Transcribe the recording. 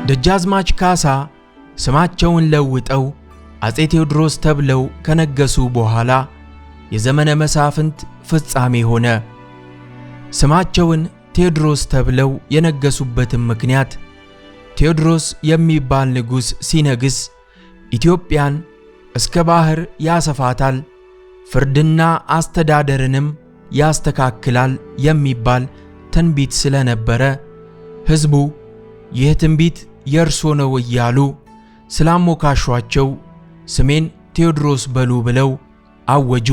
ደጃዝማች ካሳ ስማቸውን ለውጠው አፄ ቴዎድሮስ ተብለው ከነገሱ በኋላ የዘመነ መሳፍንት ፍጻሜ ሆነ። ስማቸውን ቴዎድሮስ ተብለው የነገሱበትም ምክንያት ቴዎድሮስ የሚባል ንጉሥ ሲነግስ ኢትዮጵያን እስከ ባህር ያሰፋታል፣ ፍርድና አስተዳደርንም ያስተካክላል የሚባል ትንቢት ስለነበረ ሕዝቡ ይህ ትንቢት የእርሶ ነው እያሉ ስላሞካሿቸው ስሜን ቴዎድሮስ በሉ ብለው አወጁ።